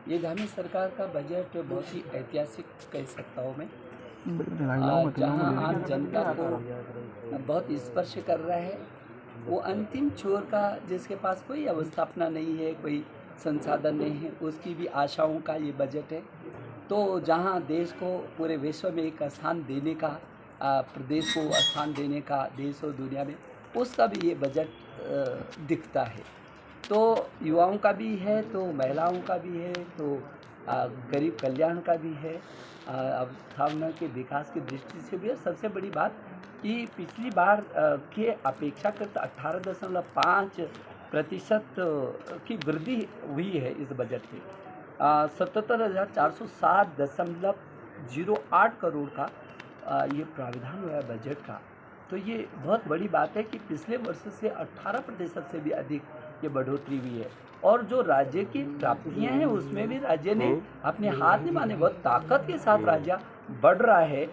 ये धामी सरकार का बजट बहुत ही ऐतिहासिक कह सकता हूँ मैं, जहाँ आम जनता को बहुत स्पर्श कर रहा है। वो अंतिम छोर का जिसके पास कोई अवस्थापना नहीं है, कोई संसाधन नहीं है, उसकी भी आशाओं का ये बजट है। तो जहाँ देश को पूरे विश्व में एक स्थान देने का, प्रदेश को स्थान देने का देश और दुनिया में, उसका भी ये बजट दिखता है। तो युवाओं का भी है, तो महिलाओं का भी है, तो गरीब कल्याण का भी है, अवधारणा के विकास की दृष्टि से भी है। सबसे बड़ी बात कि पिछली बार के अपेक्षाकृत 18.5% की वृद्धि हुई है इस बजट में। 77,407.08 करोड़ का ये प्रावधान हुआ है बजट का। तो ये बहुत बड़ी बात है कि पिछले वर्ष से 18% से भी अधिक ये बढ़ोतरी हुई है। और जो राज्य की प्राप्तियां हैं उसमें भी राज्य ने अपने हाथ नहीं माने, बहुत ताकत के साथ राज्य बढ़ रहा है।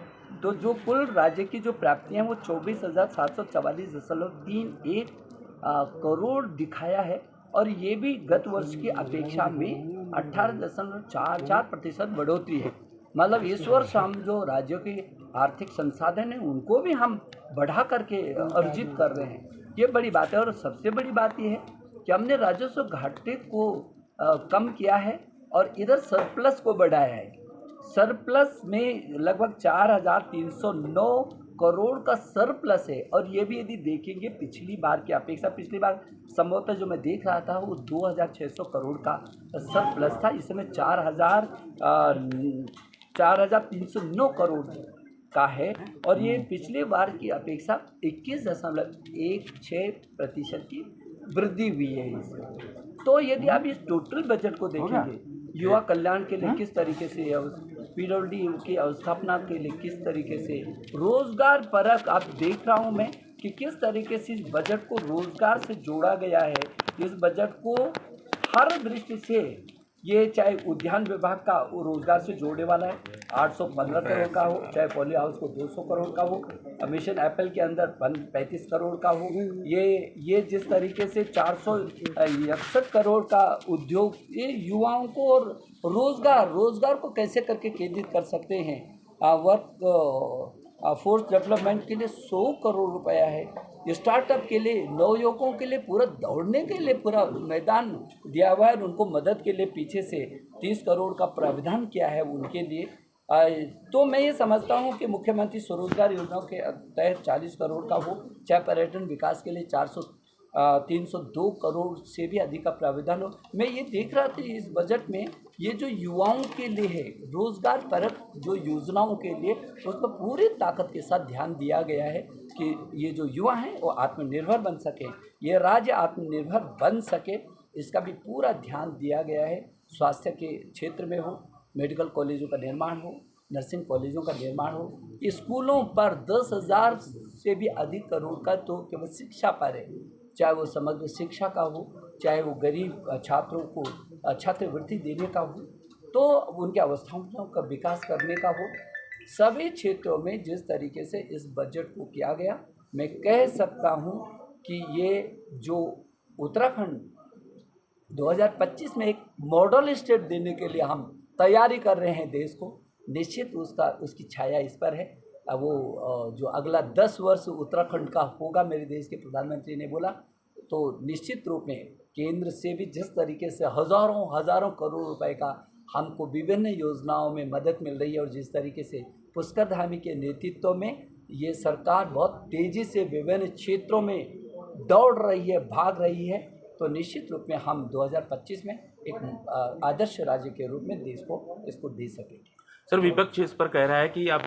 तो जो कुल राज्य की जो प्राप्तियां हैं वो 24,744.31 करोड़ दिखाया है। और ये भी गत वर्ष की अपेक्षा में 18.44% बढ़ोतरी है। मतलब इस वर्ष हम जो राज्यों के आर्थिक संसाधन हैं उनको भी हम बढ़ा करके अर्जित कर रहे हैं, ये बड़ी बात है। और सबसे बड़ी बात ये है कि हमने राजस्व घाटे को कम किया है और इधर सरप्लस को बढ़ाया है। सरप्लस में लगभग 4,309 करोड़ का सरप्लस है। और ये भी यदि देखेंगे पिछली बार की अपेक्षा, पिछली बार संभवतः जो मैं देख रहा था वो 2,600 करोड़ का सरप्लस था, इस समय 4,309 करोड़ का है। और ये पिछले बार की अपेक्षा 21.16% की वृद्धि हुई है इसमें। तो यदि आप इस टोटल बजट को देखेंगे, युवा कल्याण के लिए किस तरीके से, पीडब्ल्यूडी की अवस्थापना के लिए किस तरीके से, रोजगार परक आप देख रहा हूँ मैं कि किस तरीके से इस बजट को रोजगार से जोड़ा गया है। इस बजट को हर दृष्टि से, ये चाहे उद्यान विभाग का रोजगार से जोड़ने वाला है, 815 करोड़ का हो, चाहे पॉली हाउस को 200 करोड़ का हो, मिशन एप्पल के अंदर 35 करोड़ का हो, ये जिस तरीके से 461 करोड़ का उद्योग, ये युवाओं को और रोजगार को कैसे करके केंद्रित कर सकते हैं। वर्क फोर्स डेवलपमेंट के लिए 100 करोड़ रुपया है। स्टार्टअप के लिए, नवयुवकों के लिए पूरा दौड़ने के लिए पूरा मैदान दिया हुआ है और उनको मदद के लिए पीछे से 30 करोड़ का प्रावधान किया है उनके लिए। तो मैं ये समझता हूँ कि मुख्यमंत्री स्वरोजगार योजनाओं के तहत 40 करोड़ का हो, चाहे पर्यटन विकास के लिए 302 करोड़ से भी अधिक का प्रावधान हो। मैं ये देख रहा था इस बजट में ये जो युवाओं के लिए है, रोजगार परक जो योजनाओं के लिए, उस पर पूरी ताकत के साथ ध्यान दिया गया है कि ये जो युवा हैं वो आत्मनिर्भर बन सके, ये राज्य आत्मनिर्भर बन सके, इसका भी पूरा ध्यान दिया गया है। स्वास्थ्य के क्षेत्र में हो, मेडिकल कॉलेजों का निर्माण हो, नर्सिंग कॉलेजों का निर्माण हो, स्कूलों पर 10,000 से भी अधिक करोड़ का तो केवल शिक्षा पर है, चाहे वो समग्र शिक्षा का हो, चाहे वो गरीब छात्रों को छात्रवृत्ति देने का हो, तो उनके अवस्थाओं का विकास करने का हो। सभी क्षेत्रों में जिस तरीके से इस बजट को किया गया, मैं कह सकता हूँ कि ये जो उत्तराखंड 2025 में एक मॉडल स्टेट देने के लिए हम तैयारी कर रहे हैं देश को, निश्चित उसकी छाया इस पर है। वो जो अगला 10 वर्ष उत्तराखंड का होगा, मेरे देश के प्रधानमंत्री ने बोला, तो निश्चित रूप में केंद्र से भी जिस तरीके से हज़ारों करोड़ रुपए का हमको विभिन्न योजनाओं में मदद मिल रही है, और जिस तरीके से पुष्कर धामी के नेतृत्व में ये सरकार बहुत तेज़ी से विभिन्न क्षेत्रों में दौड़ रही है, भाग रही है, तो निश्चित रूप में हम 2025 में एक आदर्श राज्य के रूप में देश को इसको दे सकेंगे। सर, विपक्ष इस पर कह रहा है कि आप